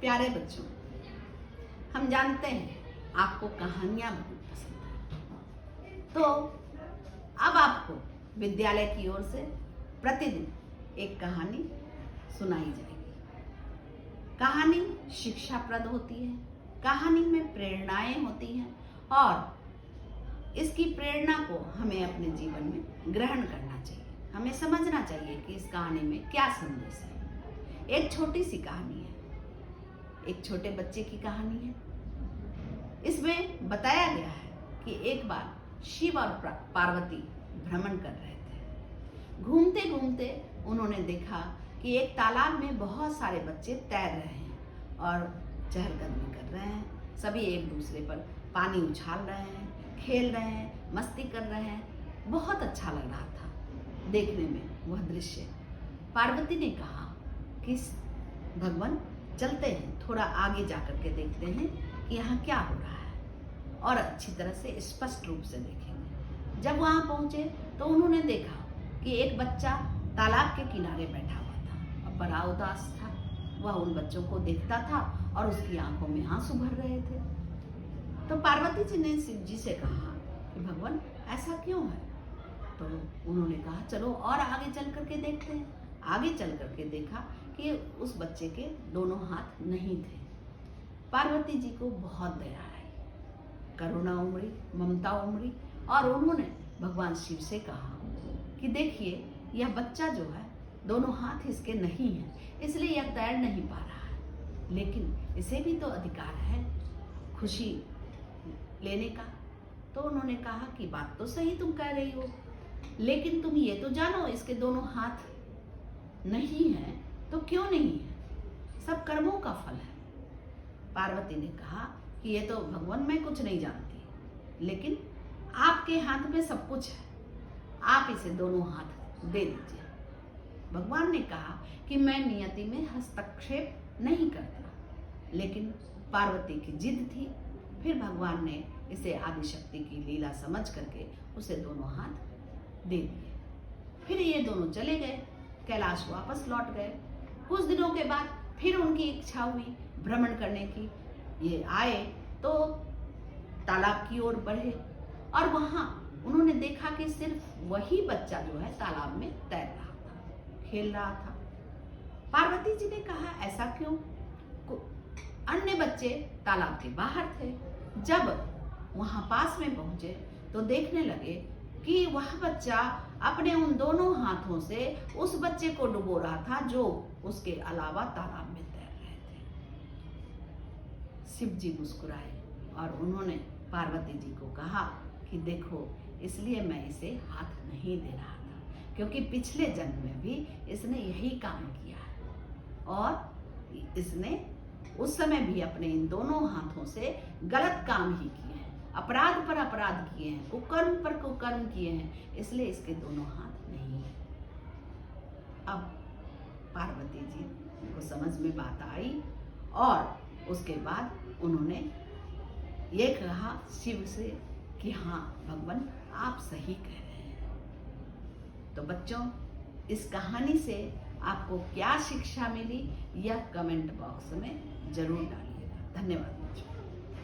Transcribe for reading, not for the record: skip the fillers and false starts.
प्यारे बच्चों, हम जानते हैं आपको कहानियां बहुत पसंद है। तो अब आपको विद्यालय की ओर से प्रतिदिन एक कहानी सुनाई जाएगी। कहानी शिक्षाप्रद होती है, कहानी में प्रेरणाएं होती हैं और इसकी प्रेरणा को हमें अपने जीवन में ग्रहण करना चाहिए। हमें समझना चाहिए कि इस कहानी में क्या संदेश है। एक छोटी सी कहानी है, एक छोटे बच्चे की कहानी है। इसमें बताया गया है कि एक बार शिव और पार्वती भ्रमण कर रहे थे। घूमते घूमते उन्होंने देखा कि एक तालाब में बहुत सारे बच्चे तैर रहे हैं और चहलकदमी कर रहे हैं। सभी एक दूसरे पर पानी उछाल रहे हैं, खेल रहे हैं, मस्ती कर रहे हैं। बहुत अच्छा लग रहा था देखने में वह दृश्य। पार्वती ने कहा कि भगवान चलते हैं, थोड़ा आगे जाकर के देखते हैं कि यहाँ क्या हो रहा है और अच्छी तरह से स्पष्ट रूप से देखेंगे। जब वहाँ पहुँचे तो उन्होंने देखा कि एक बच्चा तालाब के किनारे बैठा हुआ था और बड़ा उदास था। वह उन बच्चों को देखता था और उसकी आंखों में आंसू भर रहे थे। तो पार्वती जी ने शिव जी से कहा कि भगवान ऐसा क्यों है? तो उन्होंने कहा चलो और आगे चल करके देखते हैं। आगे चल करके देखा कि उस बच्चे के दोनों हाथ नहीं थे। पार्वती जी को बहुत दया आई, करुणा उमड़ी, ममता उमड़ी और उन्होंने भगवान शिव से कहा कि देखिए यह बच्चा जो है दोनों हाथ इसके नहीं है, इसलिए यह तैर नहीं पा रहा है, लेकिन इसे भी तो अधिकार है खुशी लेने का। तो उन्होंने कहा कि बात तो सही तुम कह रही हो, लेकिन तुम ये तो जानो इसके दोनों हाथ नहीं है तो क्यों नहीं है? सब कर्मों का फल है। पार्वती ने कहा कि ये तो भगवान मैं कुछ नहीं जानती, लेकिन आपके हाथ में सब कुछ है, आप इसे दोनों हाथ दे दीजिए। भगवान ने कहा कि मैं नियति में हस्तक्षेप नहीं करता, लेकिन पार्वती की जिद थी। फिर भगवान ने इसे आदिशक्ति की लीला समझ करके उसे दोनों हाथ दे दिए। फिर ये दोनों चले गए, कैलाश वापस लौट गए। कुछ दिनों के बाद फिर उनकी इच्छा हुई भ्रमण करने की। ये आए तो तालाब की ओर बढ़े और वहां उन्होंने देखा कि सिर्फ वही बच्चा जो है तालाब में तैर रहा था, खेल रहा था। पार्वती जी ने कहा ऐसा क्यों? अन्य बच्चे तालाब के बाहर थे। जब वहां पास में पहुंचे तो देखने लगे कि वह बच्चा अपने उन दोनों हाथों से उस बच्चे को डुबो रहा था जो उसके अलावा तालाब में तैर रहे थे। शिव जी मुस्कुराए और उन्होंने पार्वती जी को कहा कि देखो, इसलिए मैं इसे हाथ नहीं दे रहा था, क्योंकि पिछले जन्म में भी इसने यही काम किया है और इसने उस समय भी अपने इन दोनों हाथों से गलत काम ही किए हैं, अपराध पर अपराध किए हैं, कुकर्म पर कुकर्म किए हैं, इसलिए इसके दोनों हाथ नहीं है। अब पार्वती जी को समझ में बात आई और उसके बाद उन्होंने ये कहा शिव से कि हाँ भगवान आप सही कह रहे हैं। तो बच्चों, इस कहानी से आपको क्या शिक्षा मिली यह कमेंट बॉक्स में जरूर डालिएगा। धन्यवाद।